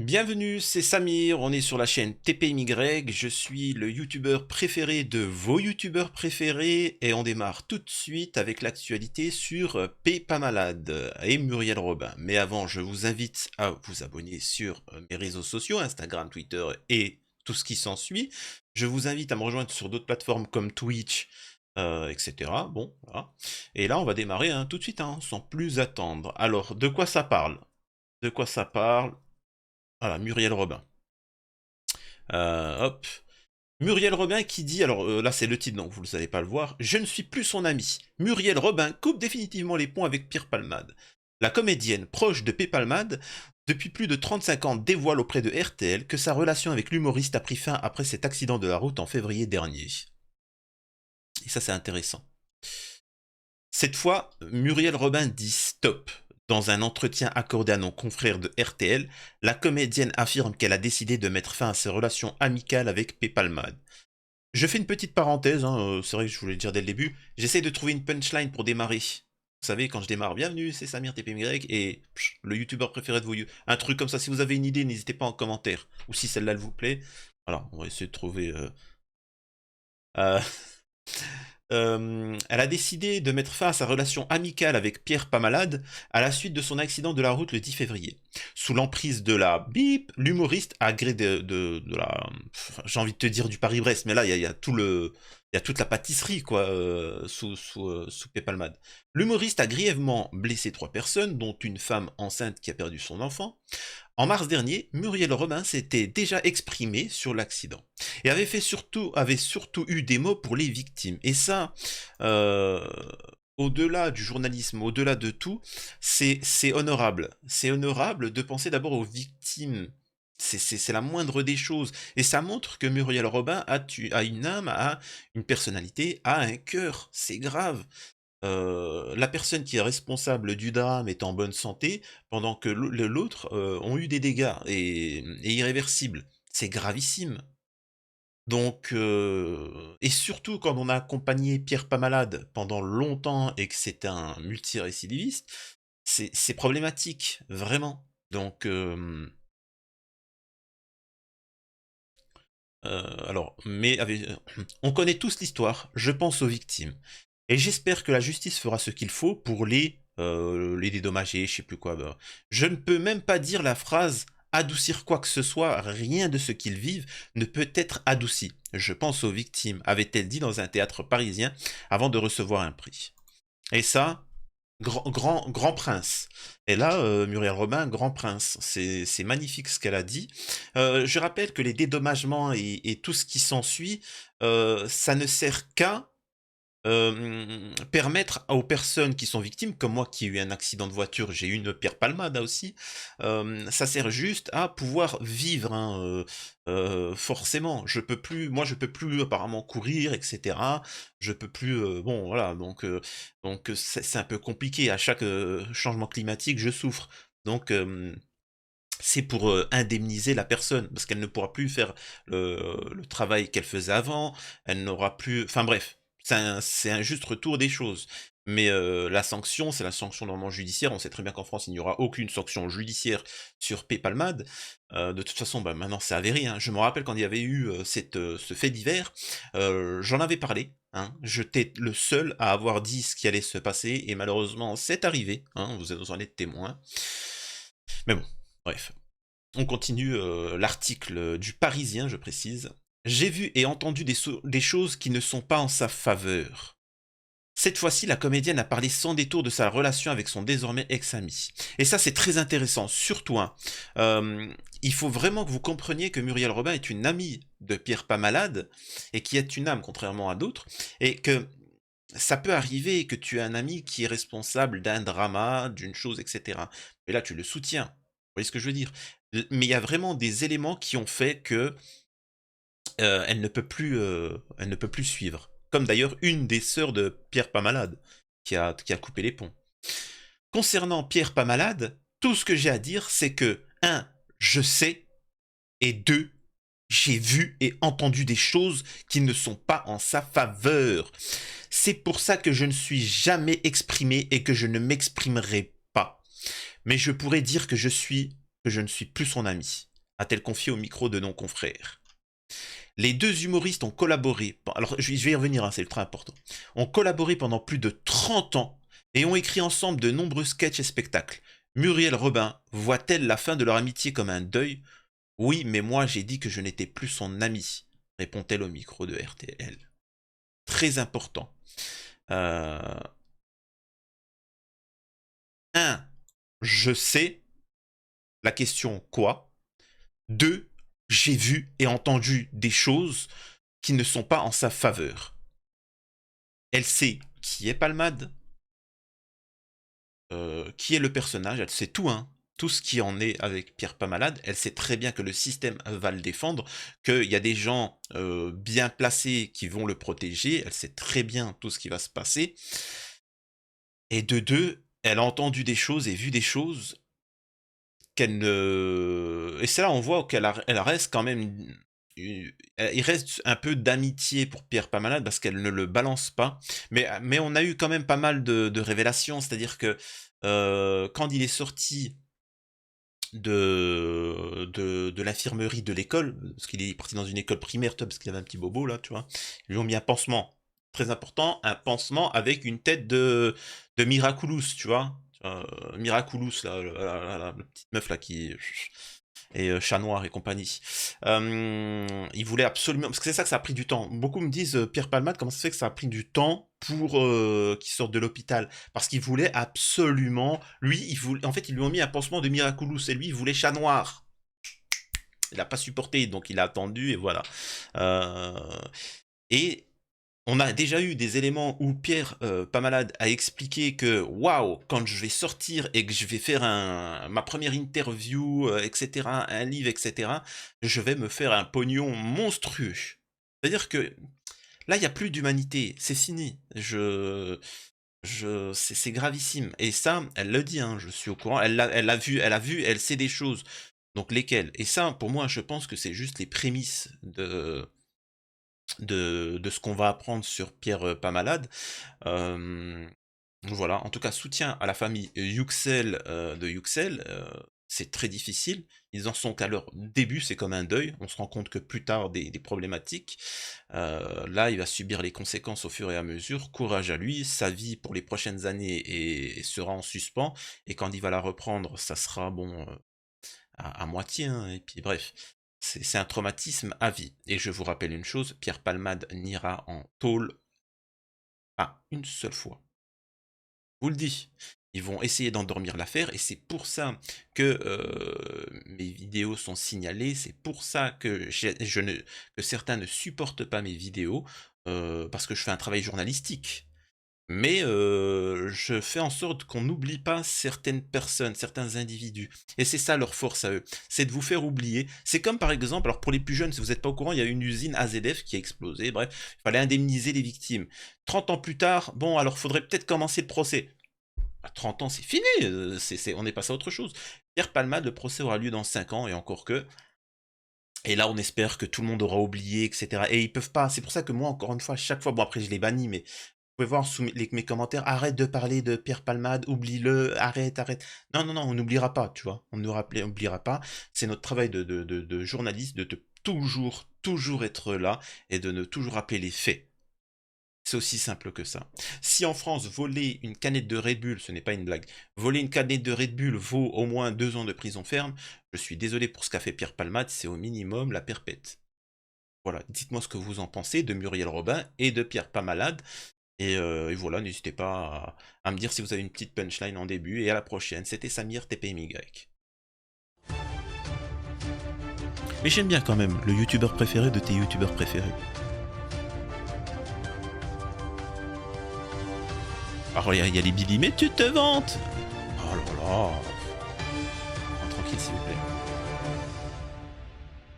Bienvenue, c'est Samir, on est sur la chaîne TPMY, je suis le youtubeur préféré de vos youtubeurs préférés et on démarre tout de suite avec l'actualité sur P pas malade et Muriel Robin. Mais avant, je vous invite à vous abonner sur mes réseaux sociaux, Instagram, Twitter et tout ce qui s'ensuit. Je vous invite à me rejoindre sur d'autres plateformes comme Twitch, etc. Bon, voilà. Et là, on va démarrer tout de suite, sans plus attendre. Alors, de quoi ça parle? De quoi ça parle? Voilà, Muriel Robin. Hop. Muriel Robin qui dit, alors là c'est le titre donc vous ne savez pas le voir, je ne suis plus son ami. Muriel Robin coupe définitivement les ponts avec Pierre Palmade. La comédienne proche de P. Palmade, depuis plus de 35 ans, dévoile auprès de RTL que sa relation avec l'humoriste a pris fin après cet accident de la route en février dernier. Et ça c'est intéressant. Cette fois, Muriel Robin dit stop. Dans un entretien accordé à nos confrères de RTL, la comédienne affirme qu'elle a décidé de mettre fin à ses relations amicales avec P. Palmade. Je fais une petite parenthèse, c'est vrai que je voulais le dire dès le début, j'essaie de trouver une punchline pour démarrer. Vous savez, quand je démarre, bienvenue, c'est Samir TPMY et le youtubeur préféré de vos yeux. Un truc comme ça, si vous avez une idée, n'hésitez pas en commentaire. Ou si celle-là elle vous plaît. Alors, on va essayer de trouver... euh, elle a décidé de mettre fin à sa relation amicale avec Pierre Pamalade à la suite de son accident de la route le 10 février. Sous l'emprise de la bip, l'humoriste a gré de la... J'ai envie de te dire du Paris-Brest, mais là, il y a tout le... Il y a toute la pâtisserie, quoi, sous Pierre Palmade. L'humoriste a grièvement blessé 3 personnes, dont une femme enceinte qui a perdu son enfant. En mars dernier, Muriel Robin s'était déjà exprimée sur l'accident et avait surtout eu des mots pour les victimes. Et ça, euh, au-delà du journalisme, au-delà de tout, c'est honorable. C'est honorable de penser d'abord aux victimes. C'est la moindre des choses. Et ça montre que Muriel Robin a une âme, a une personnalité, a un cœur. C'est grave. La personne qui est responsable du drame est en bonne santé, pendant que l'autre ont eu des dégâts et irréversibles. C'est gravissime. Donc, et surtout quand on a accompagné Pierre Pamalade pendant longtemps et que c'est un multirécidiviste, c'est problématique, vraiment. Donc, alors, on connaît tous l'histoire, je pense aux victimes. Et j'espère que la justice fera ce qu'il faut pour les dédommager, je sais plus quoi. Bah. Je ne peux même pas dire la phrase adoucir quoi que ce soit, rien de ce qu'ils vivent ne peut être adouci. Je pense aux victimes, avait-elle dit dans un théâtre parisien avant de recevoir un prix. Et ça, grand prince. Et là, Muriel Robin, grand prince. C'est magnifique ce qu'elle a dit. Je rappelle que les dédommagements et tout ce qui s'ensuit, ça ne sert qu'à permettre aux personnes qui sont victimes, comme moi qui ai eu un accident de voiture, j'ai eu une Pierre Palmade aussi, ça sert juste à pouvoir vivre, forcément. Moi je peux plus apparemment courir, etc. Je peux plus, bon voilà, donc c'est un peu compliqué. À chaque changement climatique, je souffre. Donc c'est pour indemniser la personne, parce qu'elle ne pourra plus faire le travail qu'elle faisait avant, elle n'aura plus... Enfin bref, c'est un juste retour des choses. Mais la sanction, c'est la sanction normalement judiciaire. On sait très bien qu'en France, il n'y aura aucune sanction judiciaire sur P. Palmade. De toute façon, bah, maintenant c'est avéré. Je me rappelle quand il y avait eu ce fait divers, j'en avais parlé. J'étais le seul à avoir dit ce qui allait se passer, et malheureusement c'est arrivé. Vous en êtes témoin. Mais bon, bref. On continue l'article du Parisien, je précise. J'ai vu et entendu des choses qui ne sont pas en sa faveur. Cette fois-ci, la comédienne a parlé sans détour de sa relation avec son désormais ex-ami. Et ça, c'est très intéressant, surtout. Il faut vraiment que vous compreniez que Muriel Robin est une amie de Pierre Pamalade, et qui est une âme, contrairement à d'autres, et que ça peut arriver que tu as un ami qui est responsable d'un drama, d'une chose, etc. Mais là, tu le soutiens. Vous voyez ce que je veux dire? Mais il y a vraiment des éléments qui ont fait que elle ne peut plus suivre. Comme d'ailleurs une des sœurs de Pierre Pamalade, qui a coupé les ponts. Concernant Pierre Pamalade, tout ce que j'ai à dire, c'est que, un, je sais, et deux, j'ai vu et entendu des choses qui ne sont pas en sa faveur. C'est pour ça que je ne suis jamais exprimé et que je ne m'exprimerai pas. Mais je pourrais dire que je ne suis plus son ami. a-t-elle confié au micro de nos confrères. Les deux humoristes ont collaboré, alors je vais y revenir, hein, c'est ultra important, ont collaboré pendant plus de 30 ans et ont écrit ensemble de nombreux sketchs et spectacles. Muriel Robin voit-elle la fin de leur amitié comme un deuil? Oui, mais moi j'ai dit que je n'étais plus son amie, répond-elle au micro de RTL. Très important. 1. Je sais. La question quoi? 2. J'ai vu et entendu des choses qui ne sont pas en sa faveur. Elle sait qui est Palmade, qui est le personnage, elle sait tout, hein. Tout ce qui en est avec Pierre Pamalade, elle sait très bien que le système va le défendre, qu'il y a des gens bien placés qui vont le protéger, elle sait très bien tout ce qui va se passer. Et de deux, elle a entendu des choses et vu des choses qu'elle ne... Et c'est là on voit elle reste quand même... Il reste un peu d'amitié pour Pierre Pamalade parce qu'elle ne le balance pas. Mais on a eu quand même pas mal de révélations. C'est-à-dire que quand il est sorti de l'infirmerie de l'école, parce qu'il est parti dans une école primaire, parce qu'il avait un petit bobo là, tu vois, ils lui ont mis un pansement. Très important, un pansement avec une tête de Miraculous, tu vois. Miraculous, là, la petite meuf là qui... Et Chat Noir et compagnie. Il voulait absolument... Parce que c'est ça que ça a pris du temps. Beaucoup me disent, Pierre Palmade, comment ça se fait que ça a pris du temps pour qu'il sorte de l'hôpital? Parce qu'il voulait absolument... Lui, en fait, ils lui ont mis un pansement de Miraculous. Et lui, il voulait Chat Noir. Il n'a pas supporté, donc il a attendu, et voilà. Et on a déjà eu des éléments où Pierre Pamalade a expliqué que waouh, quand je vais sortir et que je vais faire ma première interview, etc., un livre, etc., je vais me faire un pognon monstrueux. C'est-à-dire que là, il n'y a plus d'humanité, c'est fini. C'est gravissime. Et ça, elle le dit, hein, je suis au courant, elle a vu, elle sait des choses. Donc lesquelles? Et ça, pour moi, je pense que c'est juste les prémices de ce qu'on va apprendre sur Pierre Pamalade. Voilà, en tout cas, soutien à la famille Yüksel de Yüksel. C'est très difficile. Ils en sont qu'à leur début, c'est comme un deuil. On se rend compte que plus tard, des problématiques. Là, il va subir les conséquences au fur et à mesure. Courage à lui. Sa vie pour les prochaines années sera en suspens. Et quand il va la reprendre, ça sera bon à moitié. Hein. Et puis bref, c'est un traumatisme à vie. Et je vous rappelle une chose, Pierre Palmade n'ira en tôle pas une seule fois. Je vous le dis. Ils vont essayer d'endormir l'affaire et c'est pour ça que mes vidéos sont signalées, c'est pour ça que, que certains ne supportent pas mes vidéos, parce que je fais un travail journalistique. Mais je fais en sorte qu'on n'oublie pas certaines personnes, certains individus. Et c'est ça leur force à eux, c'est de vous faire oublier. C'est comme par exemple, alors pour les plus jeunes, si vous n'êtes pas au courant, il y a une usine AZF qui a explosé, bref, il fallait indemniser les victimes. 30 ans plus tard, bon, alors faudrait peut-être commencer le procès. À 30 ans, c'est fini, on est passé à autre chose. Pierre Palmade, le procès aura lieu dans 5 ans, et encore que... Et là, on espère que tout le monde aura oublié, etc. Et ils peuvent pas, c'est pour ça que moi, encore une fois, chaque fois, bon après je les bannis, mais vous pouvez voir sous mes commentaires, arrête de parler de Pierre Palmade, oublie-le, arrête. Non, non, non, on n'oubliera pas, tu vois. On ne oubliera pas. C'est notre travail de journaliste de toujours être là et de ne toujours rappeler les faits. C'est aussi simple que ça. Si en France, voler une canette de Red Bull, ce n'est pas une blague, voler une canette de Red Bull vaut au moins 2 ans de prison ferme, je suis désolé pour ce qu'a fait Pierre Palmade, c'est au minimum la perpète. Voilà, dites-moi ce que vous en pensez de Muriel Robin et de Pierre Pamalade. Et voilà, n'hésitez pas à me dire si vous avez une petite punchline en début. Et à la prochaine, c'était Samir TPMY. Mais j'aime bien quand même le youtubeur préféré de tes youtubeurs préférés. Alors il y a les Billy, mais tu te vantes! Oh là là!